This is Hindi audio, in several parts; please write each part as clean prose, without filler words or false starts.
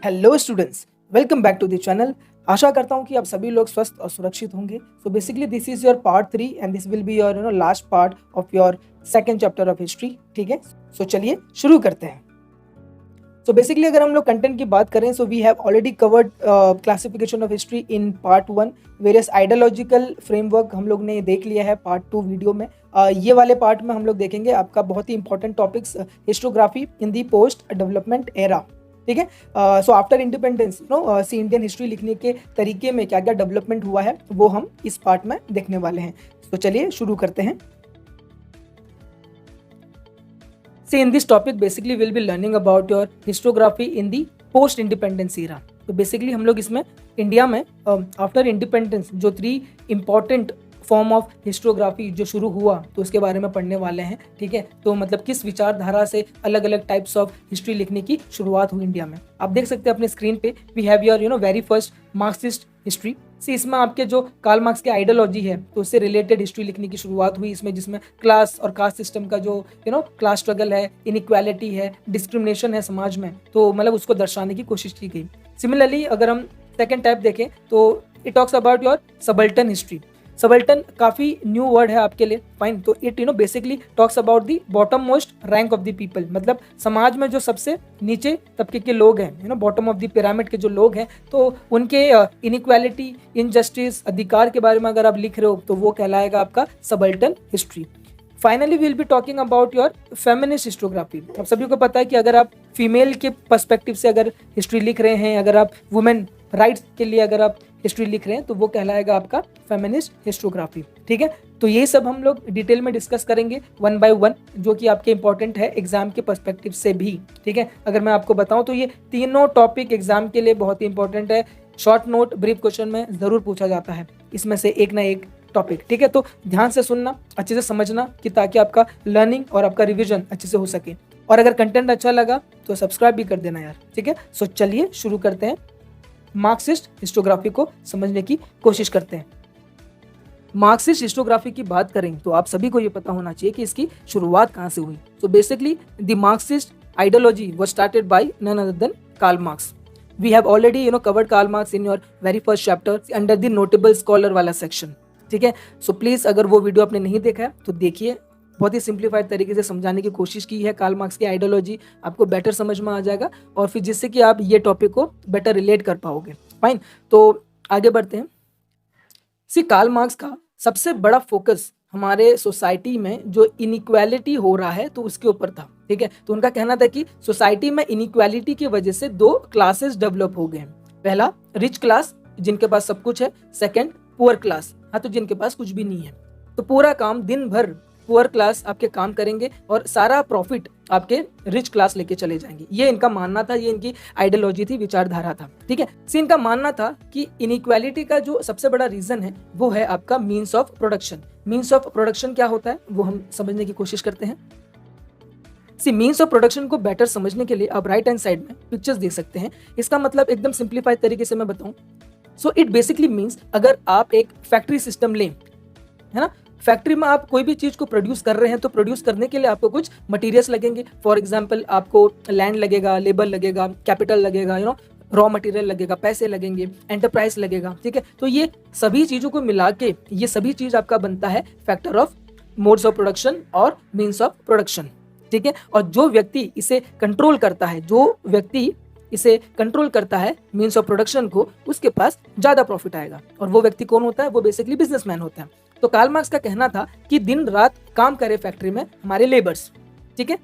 Hello students, welcome back to the channel. आशा करता हूँ कि आप सभी लोग स्वस्थ और सुरक्षित होंगे। So basically this is your part 3 and this will be your last part of your second chapter of history. ठीक है, सो चलिए शुरू करते हैं। सो बेसिकली अगर हम लोग कंटेंट की बात करें, so we have already covered classification of history in part 1। Various ideological framework हम लोग ने देख लिया है पार्ट 2 वीडियो में। ये वाले पार्ट में हम लोग देखेंगे आपका बहुत ही इंपॉर्टेंट टॉपिक्स, हिस्टोग्राफी इन दी पोस्ट डेवलपमेंट एरा। ठीक है, सो आफ्टर इंडिपेंडेंस सी इंडियन हिस्ट्री लिखने के तरीके में क्या क्या डेवलपमेंट हुआ है वो हम इस पार्ट में देखने वाले हैं। तो चलिए शुरू करते हैं। See, in this topic basically we'll be learning about your historiography in the post independence era। तो बेसिकली हम लोग इसमें इंडिया में आफ्टर इंडिपेंडेंस जो 3 इम्पॉर्टेंट फॉर्म ऑफ हिस्टोग्राफी जो शुरू हुआ तो उसके बारे में पढ़ने वाले हैं। ठीक है, तो मतलब किस विचारधारा से अलग अलग टाइप्स ऑफ हिस्ट्री लिखने की शुरुआत हुई इंडिया में। आप देख सकते हैं अपने स्क्रीन पे we have your very first Marxist history. See इसमें आपके जो कार्ल मार्क्स की आइडियोलॉजी है तो उससे रिलेटेड हिस्ट्री लिखने की शुरुआत हुई इसमें, जिसमें क्लास और कास्ट सिस्टम का जो क्लास स्ट्रगल है, इनइक्वालिटी है, डिस्क्रिमिनेशन है समाज में, तो मतलब उसको दर्शाने की कोशिश की गई। सिमिलरली अगर हम सेकेंड टाइप देखें तो it talks about your subaltern history. Subaltern काफी न्यू वर्ड है आपके लिए, फाइन। तो it basically talks about the bottom most rank of the people, मतलब समाज में जो सबसे नीचे तबके के लोग हैं, बॉटम ऑफ द पिरामिड के जो लोग हैं, तो उनके इनइक्वालिटी, इनजस्टिस, अधिकार के बारे में अगर आप लिख रहे हो तो वो कहलाएगा आपका subaltern history. Finally we'll be talking about your feminist historiography. अब सभी को पता है कि अगर आप फीमेल के पर्सपेक्टिव से अगर हिस्ट्री लिख रहे हैं, अगर आप वुमेन राइट्स के लिए अगर आप हिस्ट्री लिख रहे हैं तो वो कहलाएगा आपका फेमिनिस्ट हिस्टोग्राफी। ठीक है, तो ये सब हम लोग डिटेल में डिस्कस करेंगे 1 बाय 1, जो कि आपके इंपॉर्टेंट है एग्जाम के पर्सपेक्टिव से भी। ठीक है, अगर मैं आपको बताऊं तो ये तीनों टॉपिक एग्जाम के लिए बहुत ही इंपॉर्टेंट है। शॉर्ट नोट ब्रीफ क्वेश्चन में जरूर पूछा जाता है इसमें से एक ना एक टॉपिक। ठीक है, तो ध्यान से सुनना, अच्छे से समझना कि ताकि आपका लर्निंग और आपका रिविजन अच्छे से हो सके। और अगर कंटेंट अच्छा लगा तो सब्सक्राइब भी कर देना यार। ठीक है, सो चलिए शुरू करते हैं, मार्क्सिस्ट हिस्टोग्राफी को समझने की कोशिश करते हैं। मार्क्सिस्ट हिस्टोग्राफी की बात करें तो आप सभी को यह पता होना चाहिए कि इसकी शुरुआत कहां से हुई। So basically the Marxist ideology was started by none other than Karl Marx. We have already covered Karl Marx in your very first chapter under the notable scholar वाला सेक्शन। ठीक है, सो प्लीज अगर वो वीडियो आपने नहीं देखा है तो देखिए, बहुत ही सिंप्लीफाइड तरीके से समझाने की कोशिश की है कार्ल मार्क्स की आइडियोलॉजी, आपको बेटर समझ में आ जाएगा और फिर जिससे कि आप ये टॉपिक को बेटर रिलेट कर पाओगे। फाइन, तो आगे बढ़ते हैं। सी कार्ल मार्क्स का सबसे बड़ा फोकस हमारे सोसाइटी में जो इनइक्वालिटी हो रहा है तो उसके ऊपर था। ठीक है, तो उनका कहना था कि सोसाइटी में इनइक्वालिटी की वजह से 2 क्लासेस डेवलप हो गए हैं। पहला रिच क्लास जिनके पास सब कुछ है, सेकंड पुअर क्लास, हाँ तो जिनके पास कुछ भी नहीं है। तो पूरा काम दिन भर पुअर क्लास आपके काम करेंगे और सारा प्रॉफिट आपके रिच क्लास लेके चले जाएंगे। ये इनका मानना था, ये इनकी आइडियोलॉजी थी, विचारधारा था। ठीक है, सी इनका मानना था कि इनइक्वालिटी का जो सबसे बड़ा रीजन है वो है आपका means of production. Means of production क्या होता है वो हम समझने की कोशिश करते हैं। सी मीन्स ऑफ प्रोडक्शन को बेटर समझने के लिए आप राइट हैंड साइड में पिक्चर्स देख सकते हैं। इसका मतलब एकदम सिंप्लीफाइड तरीके से मैं बताऊं, सो इट बेसिकली मीन्स अगर आप एक फैक्ट्री सिस्टम लें, है ना, फैक्ट्री में आप कोई भी चीज को प्रोड्यूस कर रहे हैं तो प्रोड्यूस करने के लिए आपको कुछ मटेरियल्स लगेंगे। फॉर एग्जांपल आपको लैंड लगेगा, लेबर लगेगा, कैपिटल लगेगा, रॉ मटेरियल लगेगा, पैसे लगेंगे, एंटरप्राइज लगेगा। ठीक है, तो ये सभी चीजों को मिला के ये सभी चीज आपका बनता है factor of modes of production और मीन्स ऑफ प्रोडक्शन। ठीक है, और जो व्यक्ति इसे कंट्रोल करता है, जो व्यक्ति इसे कंट्रोल करता है मीन्स ऑफ प्रोडक्शन को, उसके पास ज्यादा प्रॉफिट आएगा। और वो व्यक्ति कौन होता है? वो बेसिकली बिजनेसमैन होता है। तो कार्ल मार्क्स का कहना था कि दिन रात काम करे फैक्ट्री में हमारे लेबर्स। ठीक है,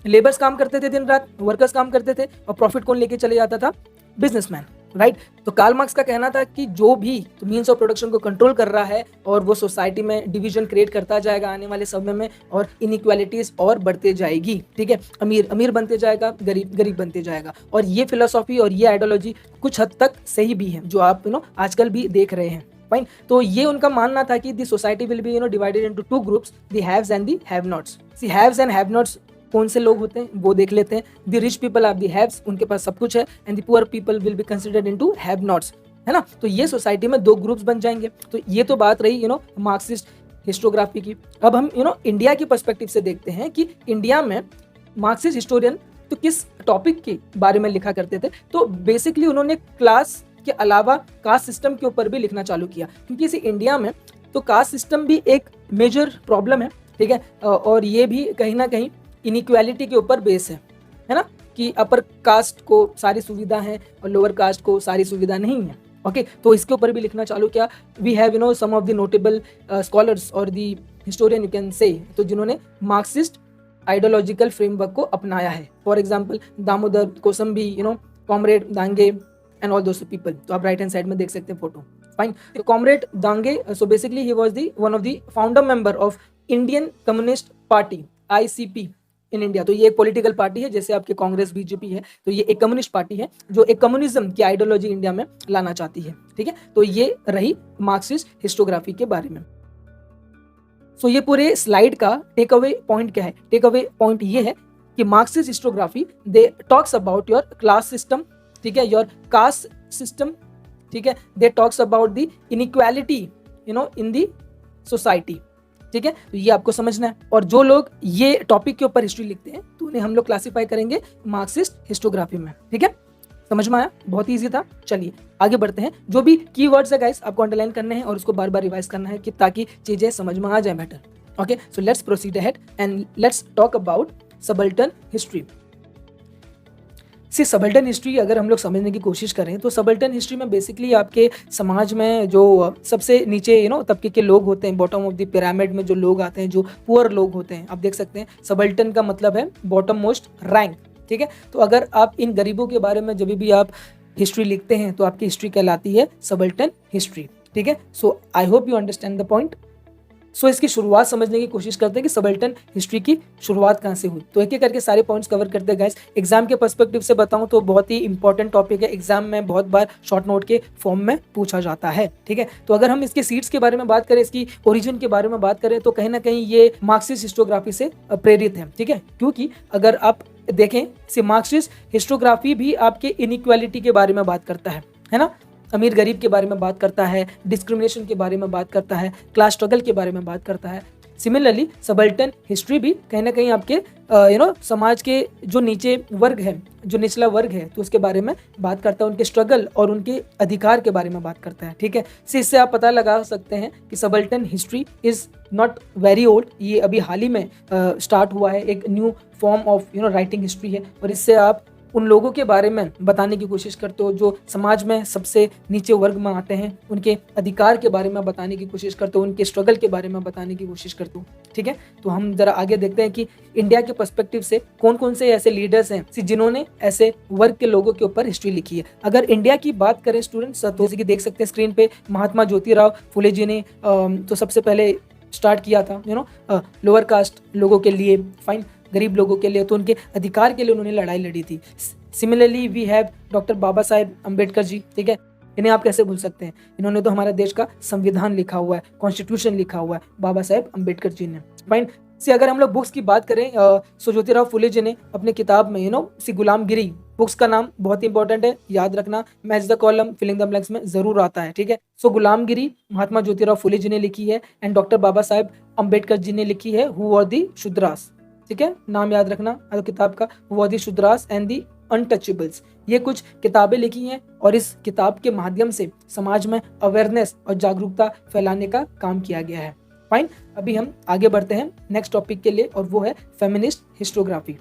लेबर्स काम करते थे दिन रात, वर्कर्स काम करते थे और प्रॉफिट कौन लेके चले जाता था? Businessman, right. तो कार्ल मार्क्स का कहना था कि जो भी मीन्स ऑफ प्रोडक्शन को कंट्रोल कर रहा है और वो सोसाइटी में डिवीजन क्रिएट करता जाएगा आने वाले समय में और इनइक्वालिटीज और बढ़ते जाएगी। ठीक है, अमीर अमीर बनते जाएगा, गरीब गरीब बनते जाएगा। और ये फिलोसॉफी और ये आइडियोलॉजी कुछ हद तक सही भी है, जो आप आजकल भी देख रहे हैं। फाइन, तो ये उनका मानना था कि the society will be divided into 2 groups, the haves and the have nots. See haves and have nots कौन से लोग होते हैं वो देख लेते हैं। The rich people are the haves, उनके पास सब कुछ है, and the poor people will be considered into have nots, है ना। तो ये सोसाइटी में 2 ग्रुप्स बन जाएंगे। तो ये तो बात रही मार्क्सिस्ट हिस्टोग्राफी की। अब हम इंडिया की पर्सपेक्टिव से देखते हैं कि इंडिया में मार्क्सिस्ट हिस्टोरियन तो किस टॉपिक के बारे में लिखा करते थे? तो बेसिकली उन्होंने क्लास के अलावा कास्ट सिस्टम के ऊपर भी लिखना चालू किया, क्योंकि इसी इंडिया में तो कास्ट सिस्टम भी एक मेजर प्रॉब्लम है, ठीक है, और ये भी कहीं ना कहीं इनइक्वालिटी के ऊपर बेस है ना, कि अपर कास्ट को सारी सुविधा है और लोअर कास्ट को सारी सुविधा नहीं है। ओके, तो इसके ऊपर भी लिखना चालू किया। We have some of the notable scholars और the historian you can say, तो जिन्होंने मार्क्सिस्ट आइडियोलॉजिकल फ्रेमवर्क को अपनाया है। For example Damodar Kosambi, comrade Dange and all those people. तो आप राइट हैंड साइड में देख सकते हैं photo. Fine, comrade Dange, so basically he was the one of the founder member of Indian Communist Party ICP in India. तो ये एक पॉलिटिकल पार्टी है, जैसे आपके कांग्रेस बीजेपी है, तो ये एक कम्युनिस्ट पार्टी है जो एक कम्युनिज्म की आइडियोलॉजी इंडिया में लाना चाहती है, ठीक है। तो ये रही मार्क्सिस्ट हिस्टोग्राफी के बारे में। सो ये पूरे स्लाइड का टेक अवे पॉइंट क्या है? टेक अवे पॉइंट ये है कि Marxist historiography they talks about your class system, ठीक है, योर कास्ट सिस्टम, ठीक है, they talks about the inequality in the society, ठीक है। तो ये आपको समझना है। और जो लोग ये टॉपिक के ऊपर हिस्ट्री लिखते हैं तो उन्हें हम लोग क्लासिफाई करेंगे मार्क्सिस्ट हिस्टोग्राफी में, ठीक है। समझ में आया? बहुत ईजी था। चलिए आगे बढ़ते हैं। जो भी कीवर्ड्स है गाइस आपको अंडरलाइन करने हैं और उसको बार बार रिवाइज करना है कि ताकि चीजें समझ में आ जाए better. Okay, so let's proceed ahead and let's talk about subaltern history. Subaltern history अगर हम लोग समझने की कोशिश करें तो सबल्टन हिस्ट्री में बेसिकली आपके समाज में जो सबसे नीचे तबके के लोग होते हैं, बॉटम ऑफ द पिरामिड में जो लोग आते हैं, जो पुअर लोग होते हैं, आप देख सकते हैं सबल्टन का मतलब है बॉटम मोस्ट रैंक, ठीक है। तो अगर आप इन गरीबों के बारे में जब भी आप हिस्ट्री लिखते हैं तो आपकी हिस्ट्री कहलाती है सबल्टन हिस्ट्री, ठीक है। So I hope you understand the point. So इसकी शुरुआत समझने की कोशिश करते हैं कि सबल्टन हिस्ट्री की शुरुआत कहाँ से हुई। तो एक एक करके सारे पॉइंट्स कवर करते हैं गाइस। एग्जाम के पर्सपेक्टिव से बताऊं तो बहुत ही इंपॉर्टेंट टॉपिक है, एग्जाम में बहुत बार शॉर्ट नोट के फॉर्म में पूछा जाता है, ठीक है। तो अगर हम इसके सीड्स के बारे में बात करें, इसकी ओरिजिन के बारे में बात करें, तो कहीं ना कहीं ये मार्क्सिस्ट हिस्टोग्राफी से प्रेरित है, ठीक है। क्योंकि अगर आप देखें मार्क्सिस्ट हिस्टोग्राफी भी आपके इनइक्वालिटी के बारे में बात करता है ना, अमीर गरीब के बारे में बात करता है, डिस्क्रिमिनेशन के बारे में बात करता है, क्लास स्ट्रगल के बारे में बात करता है। सिमिलरली सबल्टन हिस्ट्री भी कहीं ना कहीं आपके समाज के जो नीचे वर्ग है, जो निचला वर्ग है, तो उसके बारे में बात करता है, उनके स्ट्रगल और उनके अधिकार के बारे में बात करता है, ठीक है। इससे आप पता लगा सकते हैं कि subaltern history is not very old, ये अभी हाल ही में स्टार्ट हुआ है, एक new form of writing history है। और इससे आप उन लोगों के बारे में बताने की कोशिश करते हो जो समाज में सबसे नीचे वर्ग में आते हैं, उनके अधिकार के बारे में बताने की कोशिश करते हो, उनके स्ट्रगल के बारे में बताने की कोशिश करते हो, ठीक है। तो हम जरा आगे देखते हैं कि इंडिया के पर्सपेक्टिव से कौन कौन से ऐसे लीडर्स हैं जिन्होंने ऐसे वर्ग के लोगों के ऊपर हिस्ट्री लिखी है। अगर इंडिया की बात करें स्टूडेंट्स, तो जैसे कि देख सकते हैं स्क्रीन पे, महात्मा ज्योतिराव फुले जी ने तो सबसे पहले स्टार्ट किया था लोअर कास्ट लोगों के लिए, फाइन, गरीब लोगों के लिए, तो उनके अधिकार के लिए उन्होंने लड़ाई लड़ी थी। Similarly we have doctor Baba Saheb Ambedkar ji, ठीक है। इन्हें आप कैसे भूल सकते हैं, इन्होंने तो हमारे देश का संविधान लिखा हुआ है, कॉन्स्टिट्यूशन लिखा हुआ है बाबा साहेब अम्बेडकर जी ने, फाइन। अगर हम लोग बुक्स की बात करें, सो ज्योतिराव फुले जी ने अपनी किताब में गुलामगिरी, बुक्स का नाम बहुत इंपॉर्टेंट है, याद रखना, match the column filling the blanks में जरूर आता है, ठीक है। सो गुलामगिरी महात्मा ज्योतिराव फुले जी ने लिखी है एंड डॉक्टर बाबा साहेब अम्बेडकर जी ने लिखी है हु वर द शूद्रास, ठीक है, नाम याद रखना किताब का, who were the Shudras and the untouchables. ये कुछ किताबें लिखी हैं और इस किताब के माध्यम से समाज में अवेयरनेस और जागरूकता फैलाने का काम किया गया है, फाइन। अभी हम आगे बढ़ते हैं नेक्स्ट टॉपिक के लिए और वो है फेमिनिस्ट हिस्टोग्राफी।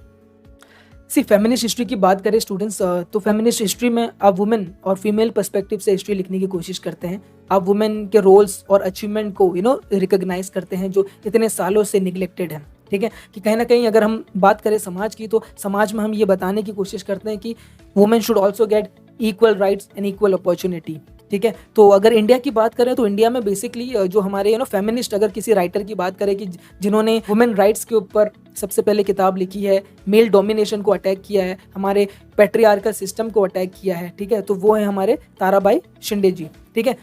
फेमिनिस्ट हिस्ट्री की बात करें स्टूडेंट्स, तो फेमिनिस्ट हिस्ट्री में आप वुमेन और फीमेल पर्सपेक्टिव से हिस्ट्री लिखने की कोशिश करते हैं। आप वुमेन के रोल्स और अचीवमेंट को रिकॉग्नाइज करते हैं जो इतने सालों से निगलेक्टेड है, ठीक है। कि कहीं ना कहीं अगर हम बात करें समाज की, तो समाज में हम ये बताने की कोशिश करते हैं कि women should also get equal rights and equal opportunity, ठीक है। तो अगर इंडिया की बात करें तो इंडिया में बेसिकली जो हमारे फेमिनिस्ट, अगर किसी राइटर की बात करें कि जिन्होंने वुमेन राइट्स के ऊपर सबसे पहले किताब लिखी है, मेल डोमिनेशन को अटैक किया है, हमारे पैट्रियार्कल सिस्टम को अटैक किया है, ठीक है, तो वो है हमारे ताराबाई शिंदे जी, ठीक है।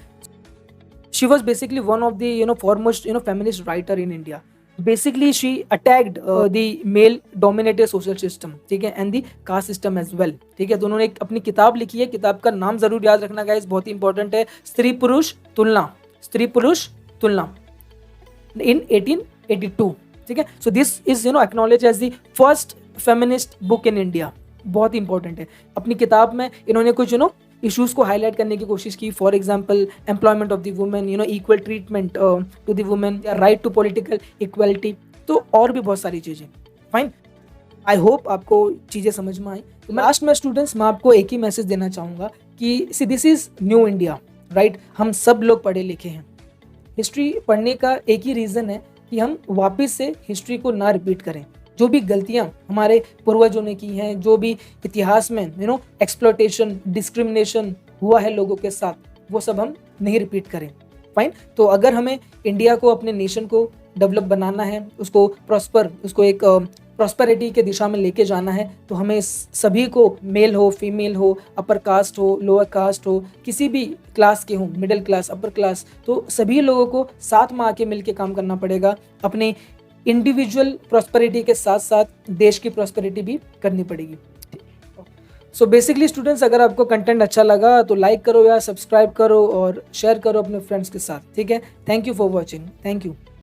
She was basically one of the foremost feminist writer in India. Basically she attacked the male dominated social system, ठीक है, and the caste system as well, ठीक है। तो उन्होंने अपनी किताब लिखी है, किताब का नाम जरूर याद रखना गाइस, बहुत ही इंपॉर्टेंट है, स्त्री पुरुष तुलना, स्त्री पुरुष तुलना in 1882, ठीक है। So this is acknowledge as the first feminist book in India, बहुत इंपॉर्टेंट है। अपनी किताब में इन्होंने कुछ इश्यूज़ को हाईलाइट करने की कोशिश की। For example employment of the women, equal treatment to the women, या राइट टू पॉलिटिकल इक्वलिटी, तो और भी बहुत सारी चीज़ें। फाइन, आई होप आपको चीज़ें समझ में आई। तो लास्ट में स्टूडेंट्स मैं आपको एक ही मैसेज देना चाहूँगा कि see this is new India, right. हम सब लोग पढ़े लिखे हैं। हिस्ट्री पढ़ने का एक ही रीज़न है कि हम वापस से हिस्ट्री को ना रिपीट करें। जो भी गलतियां हमारे पूर्वजों ने की हैं, जो भी इतिहास में एक्सप्लॉयटेशन, डिस्क्रिमिनेशन हुआ है लोगों के साथ, वो सब हम नहीं रिपीट करें। फाइन, तो अगर हमें इंडिया को, अपने नेशन को डेवलप बनाना है, उसको एक प्रॉस्पेरिटी के दिशा में लेके जाना है, तो हमें सभी को, मेल हो, फीमेल हो, अपर कास्ट हो, लोअर कास्ट हो, किसी भी क्लास के हो, मिडिल क्लास, अपर क्लास, तो सभी लोगों को साथ में आके मिल के काम करना पड़ेगा। अपने इंडिविजुअल प्रॉस्पेरिटी के साथ साथ देश की प्रॉस्पेरिटी भी करनी पड़ेगी। सो बेसिकली स्टूडेंट्स, अगर आपको कंटेंट अच्छा लगा तो लाइक करो या सब्सक्राइब करो और शेयर करो अपने फ्रेंड्स के साथ, ठीक है। Thank you for watching, thank you.